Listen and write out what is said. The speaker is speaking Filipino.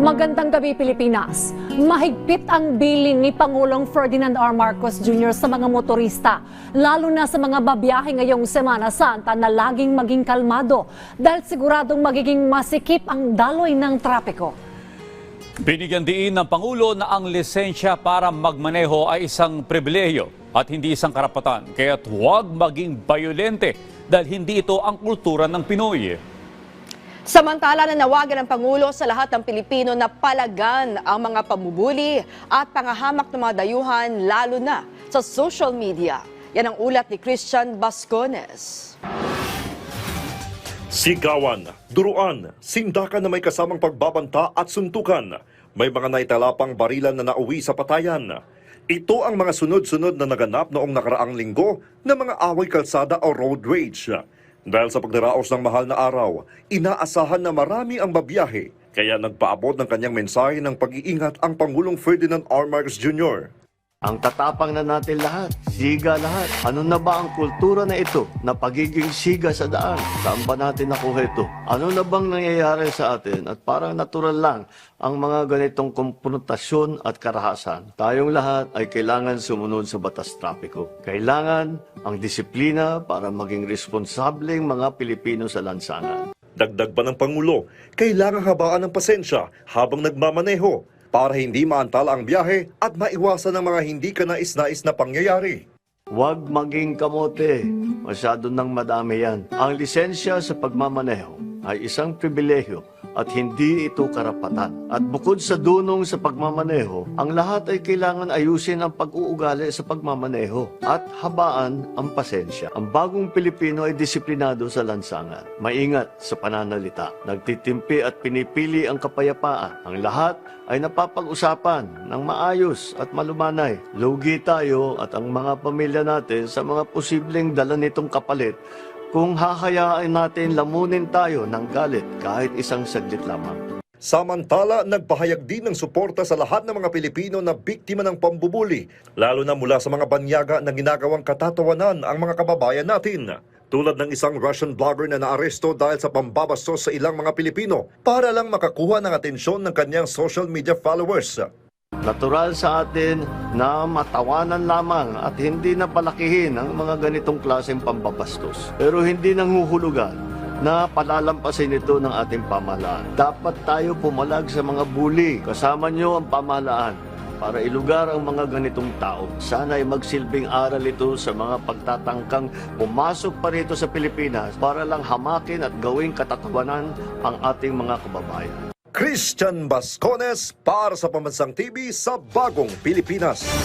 Magandang gabi, Pilipinas. Mahigpit ang bilin ni Pangulong Ferdinand R. Marcos Jr. sa mga motorista, lalo na sa mga babiyahe ngayong Semana Santa na laging maging kalmado dahil siguradong magiging masikip ang daloy ng trapiko. Binigyan diin ng Pangulo na ang lisensya para magmaneho ay isang pribilehiyo at hindi isang karapatan, kaya't huwag maging bayolente dahil hindi ito ang kultura ng Pinoy. Samantala, nanawagan ng Pangulo sa lahat ng Pilipino na palagan ang mga pamubuli at pangahamak ng mga dayuhan, lalo na sa social media. Yan ang ulat ni Christian Bascones. Sigawan, duruan, sindakan na may kasamang pagbabanta at suntukan. May mga naitalapang barilan na nauwi sa patayan. Ito ang mga sunod-sunod na naganap noong nakaraang linggo na mga away kalsada o road rage. Dahil sa pagdaraos ng mahal na araw, inaasahan na marami ang babiyahe. Kaya nagpaabot ng kanyang mensahe ng pag-iingat ang Pangulong Ferdinand R. Marcos Jr. Ang tatapang na natin lahat, siga lahat. Ano na ba ang kultura na ito na pagiging siga sa daan? Saan ba natin nakuha ito? Ano na bang nangyayari sa atin? At parang natural lang ang mga ganitong konfrontasyon at karahasan. Tayong lahat ay kailangan sumunod sa batas trapiko. Kailangan ang disiplina para maging responsableng mga Pilipino sa lansangan. Dagdag pa ng Pangulo, kailangang habaan ng pasensya habang nagmamaneho para hindi maantala ang biyahe at maiwasan ang mga hindi kanais-nais na pangyayari. Huwag maging kamote. Masyado nang madami yan. Ang lisensya sa pagmamaneho ay isang pribilehiyo at hindi ito karapatan. At bukod sa dunong sa pagmamaneho, ang lahat ay kailangan ayusin ang pag-uugali sa pagmamaneho at habaan ang pasensya. Ang bagong Pilipino ay disiplinado sa lansangan, maingat sa pananalita, nagtitimpi at pinipili ang kapayapaan. Ang lahat ay napapag-usapan ng maayos at malumanay. Lugi tayo at ang mga pamilya natin sa mga posibleng dala nitong kapalit kung hahayaan natin lamunin tayo ng galit kahit isang saglit lamang. Samantala, nagpahayag din ng suporta sa lahat ng mga Pilipino na biktima ng pambubuli, lalo na mula sa mga banyaga na ginagawang katatawanan ang mga kababayan natin. Tulad ng isang Russian blogger na naaresto dahil sa pambabastos sa ilang mga Pilipino para lang makakuha ng atensyon ng kanyang social media followers. Natural sa atin na matawanan lamang at hindi na palakihin ang mga ganitong klaseng pambabastos. Pero hindi nanghuhulugan na palalampasin ito ng ating pamahalaan. Dapat tayo pumalag sa mga bully. Kasama nyo ang pamahalaan para ilugar ang mga ganitong tao. Sana ay magsilbing aral ito sa mga pagtatangkang pumasok pa rito sa Pilipinas para lang hamakin at gawing katatawanan ang ating mga kababayan. Christian Bascones para sa Pambansang TV sa Bagong Pilipinas.